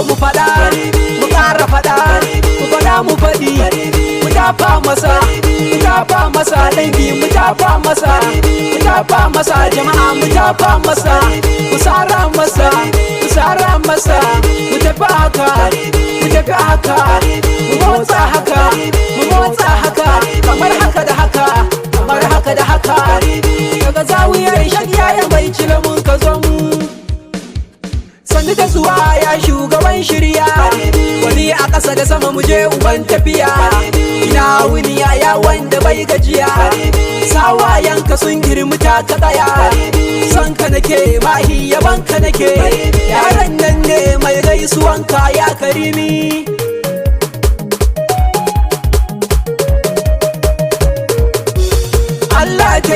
mu faɗa mu ƙara faɗa mu faɗa mu faɗi mu tafa masa mu tafa masa dangi mu tafa masa mu tafa masa jama'a mu tafa masa mu sara masa mu sara masa mu tafi haka mu tafi haka mu motsa haka mu motsa haka kamar haka da haka kamar haka da haka daga zawiyar shagiya ya bai cire mun ka zo mu sannu da zuwa ya shugaban shirya wani a ƙasa da sama muje uban tafiya ina wuni ya wanda bai gajiya sawayanka sun girmita ka tsaya son ka nake mahi yaban ka nake yaran nan ne mai gaisuwanka ya karimi Allah